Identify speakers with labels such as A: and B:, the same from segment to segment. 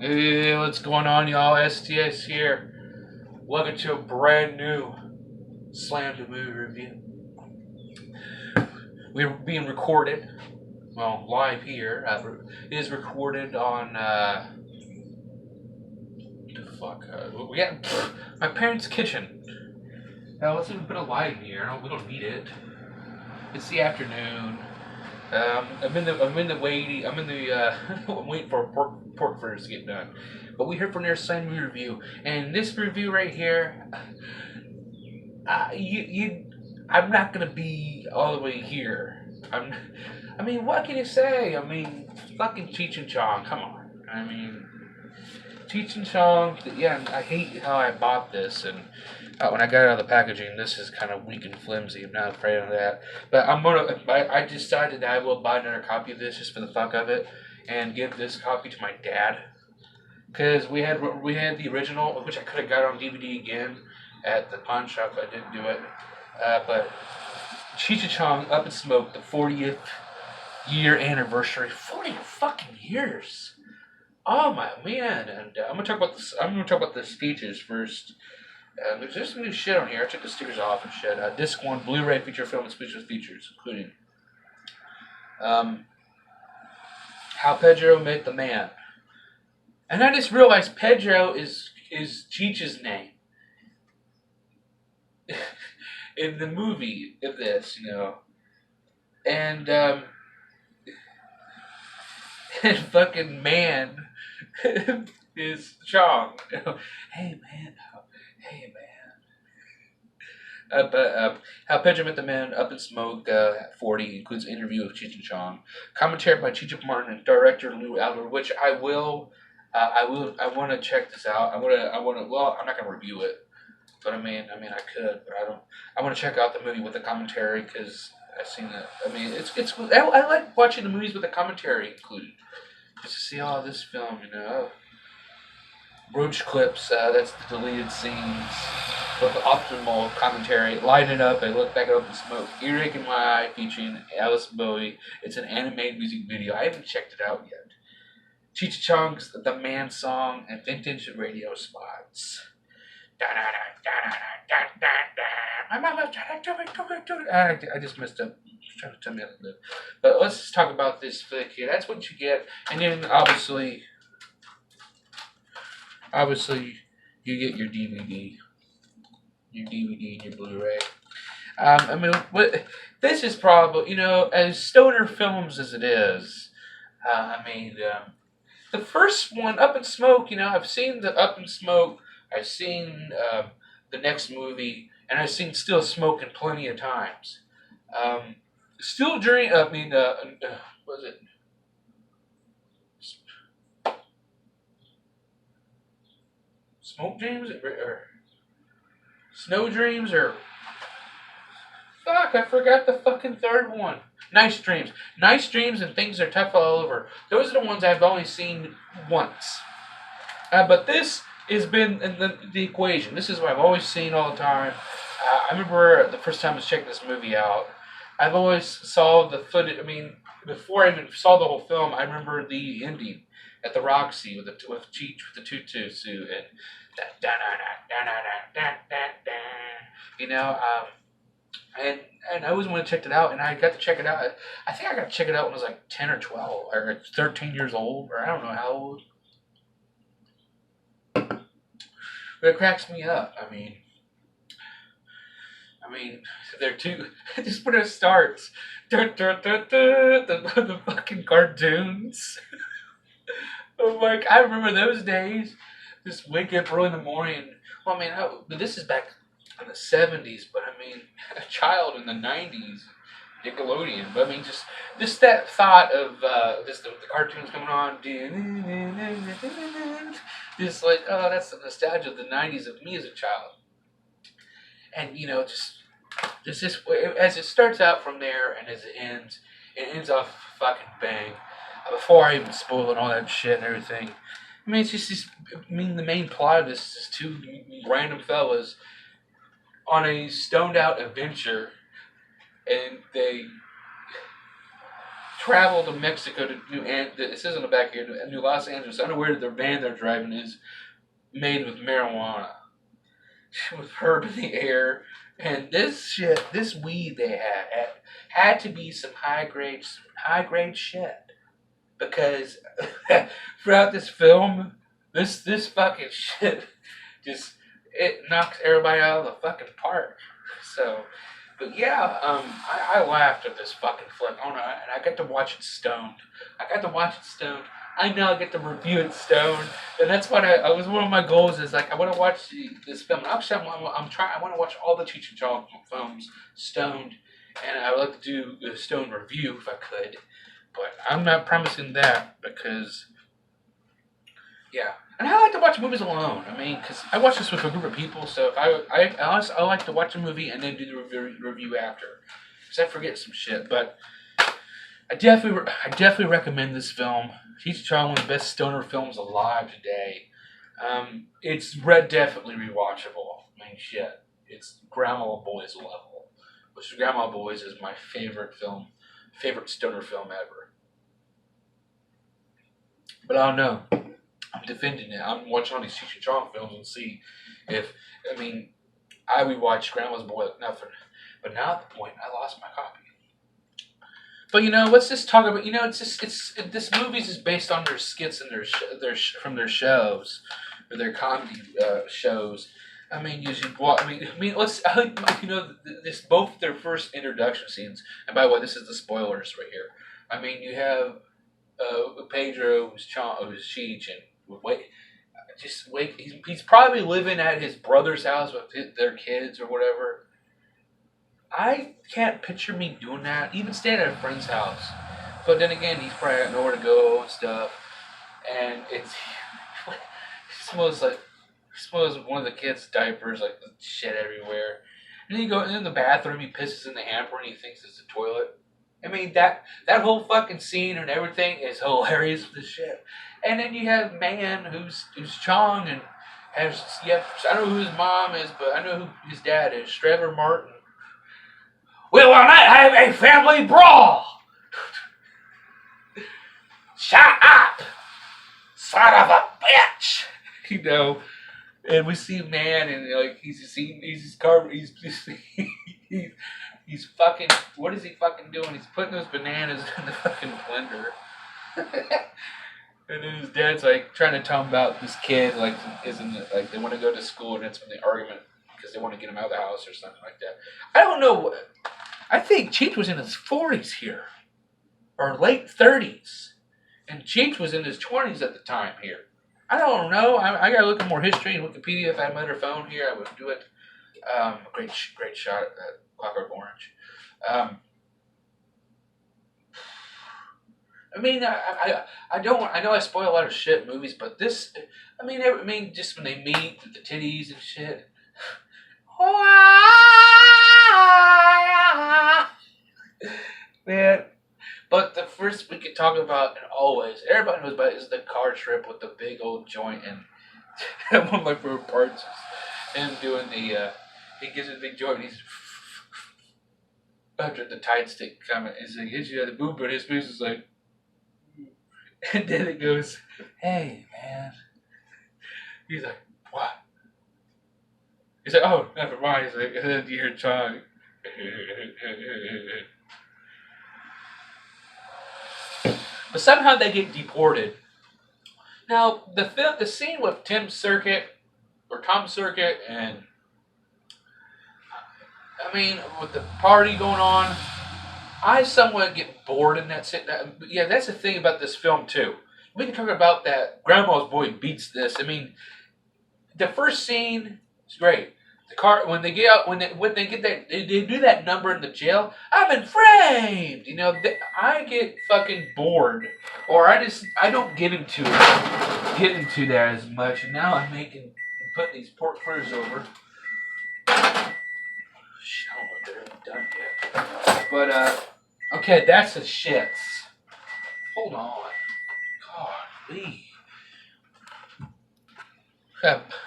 A: Hey, what's going on, y'all? STS here. Welcome to a brand new Slam to Movie review. We're being recorded, well, live here. It is recorded on, the fuck? We got my parents' kitchen. Now, let's even put a light in here. We don't need it. It's the afternoon. I'm waiting for pork fritters to get done. But we're here for their Slam movie review, and this review right here, I'm not gonna be all the way here. I mean, what can you say? I mean, fucking Cheech and Chong, come on. I mean, Cheech and Chong, yeah. I hate how I bought this, and when I got it out of the packaging, this is kind of weak and flimsy. I'm not afraid of that, but I decided that I will buy another copy of this just for the fuck of it, and give this copy to my dad. Because we had the original, which I could have got on DVD again at the pawn shop, but I didn't do it. But Cheech and Chong, Up in Smoke, the 40th year anniversary. 40 fucking years. Oh my man! And I'm gonna talk about this. I'm gonna talk about the speeches first. There's some new shit on here. I took the stickers off and shit. Disc 1, Blu-ray feature film and special features, including How Pedro Met the Man. And I just realized Pedro is Cheech's name in the movie of this, and and fucking man is Chong. Hey man, hey man. But How Pedro Met the Man, Up in Smoke, 40 includes an interview with Cheech and Chong, commentary by Cheech Marin and director Lou Adler, which I want to check this out. Well, I'm not gonna review it, but I mean, I could, but I don't. I want to check out the movie with the commentary because I've seen it. I mean, it's. I like watching the movies with the commentary included, just to see all this film, Roach clips. That's the deleted scenes. With the optimal commentary, Light It Up, and Look Back at Open Smoke, Earache in My Eye, featuring Alice Bowie. It's an animated music video. I haven't checked it out yet. Cheech Chong's The Man Song and vintage radio spots. I just messed up. Trying to tell me how to live. But let's just talk about this flick here. That's what you get. And then obviously you get your DVD. Your DVD and your Blu-ray. I mean, this is probably, as stoner films as it is, the first one, Up in Smoke, I've seen the Up in Smoke, I've seen the next movie, and I've seen Still Smoking plenty of times. Still during, was it? Smoke Dreams? Or Snow Dreams? Or fuck, I forgot the fucking third one. Nice Dreams. Nice Dreams and Things Are Tough All Over. Those are the ones I've only seen once. But this has been in the equation. This is what I've always seen all the time. I remember the first time I was checking this movie out, I've always saw the footage. I mean, before I even saw the whole film, I remember the ending at the Roxy with Cheech with the tutu suit and and I always wanted to check it out, and I got to check it out. I think I got to check it out when I was like 10 or 12 or 13 years old, or I don't know how old. But it cracks me up. I mean, they're two. Just when it starts, the fucking cartoons. I'm like, I remember those days. Just wake up early in the morning. Well, but this is back in the 70s, but a child in the 90s, Nickelodeon. But just that thought of just the cartoons coming on, just like, oh, that's the nostalgia of the 90s of me as a child. And just as it starts out from there and as it ends off fucking bang. Before I even spoil it, all that shit and everything. It's just the main plot of this is two random fellas on a stoned out adventure, and they travel to Mexico to this isn't back here, to New Los Angeles, unaware that their van they're driving is made with marijuana, with herb in the air, and this weed they had to be some high grade shit, because throughout this film, this fucking shit just it knocks everybody out of the fucking park. So. But yeah, I laughed at this fucking flick. Oh no, and I got to watch it stoned. I know I get to review it stoned, and that's what I was. One of my goals is like I want to watch this film. And actually, I'm trying. I want to watch all the Cheech and Chong films stoned, and I would like to do a stone review if I could. But I'm not promising that because, yeah. And I like to watch movies alone. I mean, because I watch this with a group of people, so if I like to watch a movie and then do the review after, because I forget some shit. But I definitely recommend this film. Cheech Chong, one of the best stoner films alive today. It's definitely rewatchable. I mean, shit, it's Grandma Boys level, which Grandma Boys is my favorite stoner film ever. But I don't know. I'm defending it. I'm watching all these Cheech and Chong films and see if, I mean, I rewatched Grandma's Boy like nothing. But now at the point, I lost my copy. But let's just talk about, this movie is based on their skits and from their shows, or their comedy shows. I mean, this both their first introduction scenes. And by the way, this is the spoilers right here. I mean, you have Pedro, who's Cheech, and he's probably living at his brother's house with their kids or whatever. I can't picture me doing that, even staying at a friend's house. But then again, he's probably got nowhere to go and stuff. And he smells one of the kids' diapers, like shit everywhere. And then you go in the bathroom, he pisses in the hamper and he thinks it's a toilet. I mean, that whole fucking scene and everything is hilarious with this shit. And then you have Man, who's Chong, and I don't know who his mom is, but I know who his dad is, Strother Martin. We will not have a family brawl! Shut up! Son of a bitch! And we see Man, and he's fucking, what is he fucking doing? He's putting those bananas in the fucking blender. And then his dad's like trying to tell him about this kid, like they want to go to school, and that's when the argument, because they want to get him out of the house or something like that. I don't know. I think Cheech was in his 40s here, or late 30s, and Cheech was in his 20s at the time here. I don't know. I gotta look at more history and Wikipedia. If I had my other phone here, I would do it. Great shot at Clockwork Orange. I mean, I know I spoil a lot of shit in movies, but this, just when they meet, the titties and shit. Man, but the first we could talk about, and always, everybody knows about, is the car trip with the big old joint, and one of my favorite parts is him doing he gives it a big joint, and he's, after the Tide Stick comment, is like, hits you at the boob, but his face is like, and then it goes, hey, man. He's like, what? He's like, oh, never mind. He's like, and then you hear Chong. But somehow they get deported. Now, the scene with Tom Skerritt, and with the party going on, I somewhat get bored in that scene. Yeah, that's the thing about this film too. We can talk about that. Grandma's Boy beats this. I mean, the first scene is great. The car, when they get out, when they get that, they do that number in the jail. I've been framed. I get fucking bored, or I don't get into that as much. And now I'm putting these pork fritters over. I don't know if they're even done yet. But okay, that's the shits. Hold on. Golly.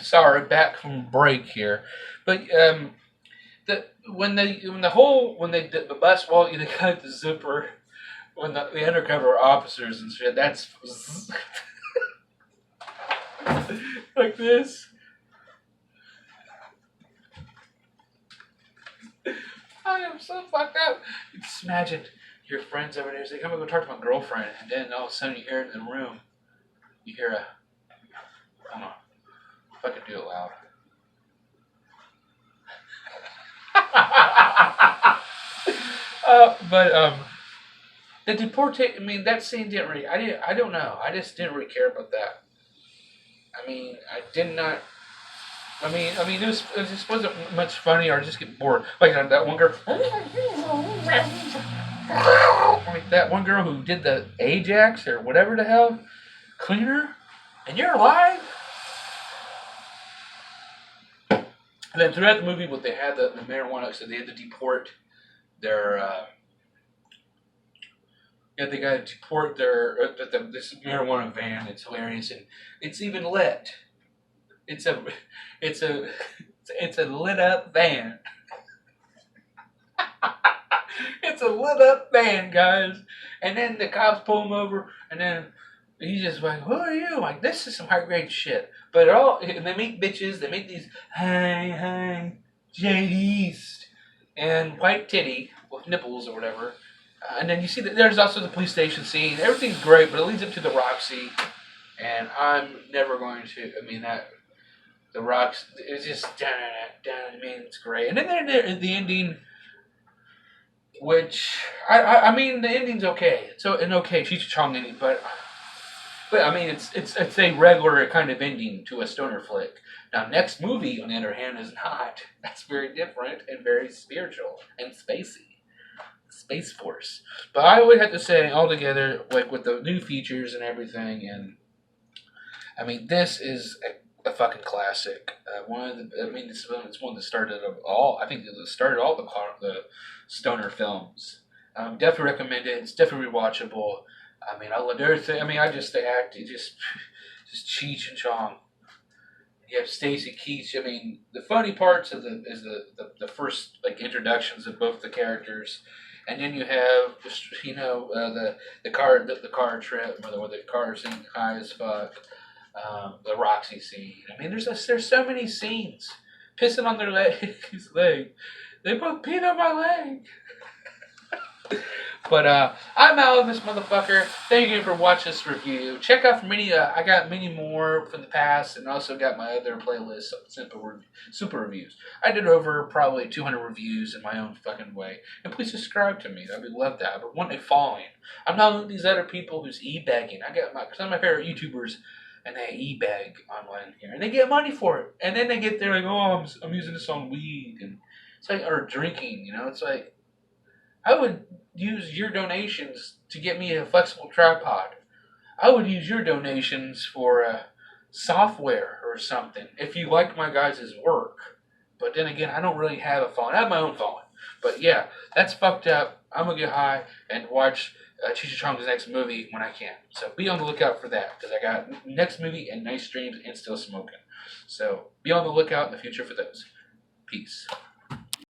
A: Sorry, back from break here. But when they did the bus, well, they cut the zipper. when the undercover officers and shit, that's like this. I am so fucked up. Just imagine your friends over there. They come and go talk to my girlfriend, and then all of a sudden you hear it in the room. You hear a, hold on, if I could do it loud. But the deportation. I mean, that scene didn't really. I don't know. I just didn't really care about that. I mean, I did not. It just wasn't much funny, or I just get bored. Like that one girl, like that one girl who did the Ajax or whatever the hell, cleaner, and you're alive. And then throughout the movie, what they had the marijuana, so they had to deport their. They got to deport their this marijuana van. It's hilarious, and it's even lit. It's a lit up van. It's a lit up van, guys. And then the cops pull him over, and then he's just like, "Who are you?" Like, this is some high grade shit. But and they meet bitches. They make these hey Jade East and white titty with nipples or whatever. And then you see that there's also the police station scene. Everything's great, but it leads up to the Roxy. And I'm never going to. I mean that. The rocks, it's just down. I mean, it's great. And then the ending, which I mean, the ending's okay. So an okay Cheech Chong ending, but I mean, it's a regular kind of ending to a stoner flick. Now, next movie on the other hand is not. That's very different and very spiritual and spacey, Space Force. But I would have to say altogether, like with the new features and everything, and I mean, this is a fucking classic. It's one that started all. I think it started all the stoner films. Definitely recommend it. It's definitely rewatchable. I mean, I love everything. I mean, I just the act. It just Cheech and Chong. You have Stacy Keach. I mean, the funny parts of the first like introductions of both the characters, and then you have the car trip where the car scene high as fuck. The Roxy scene. I mean, there's so many scenes. Pissing on their his leg. They both peed on my leg. But I'm out of this motherfucker. Thank you for watching this review. Check out I got many more from the past, and also got my other playlist of super reviews. I did over probably 200 reviews in my own fucking way. And please subscribe to me. I would love that. I would want a following. I'm not one of these other people who's e-bagging. Some of my favorite YouTubers. And they e-bag online here, and they get money for it. And then they get there like, oh, I'm using this on weed, and it's like, or drinking. It's like, I would use your donations to get me a flexible tripod. I would use your donations for software or something if you like my guys' work. But then again, I don't really have a phone. I have my own phone. But yeah, that's fucked up. I'm gonna get high and watch Cheech Chong's next movie when I can. So be on the lookout for that, because I got next movie and nice dreams and still smoking. So be on the lookout in the future for those. Peace.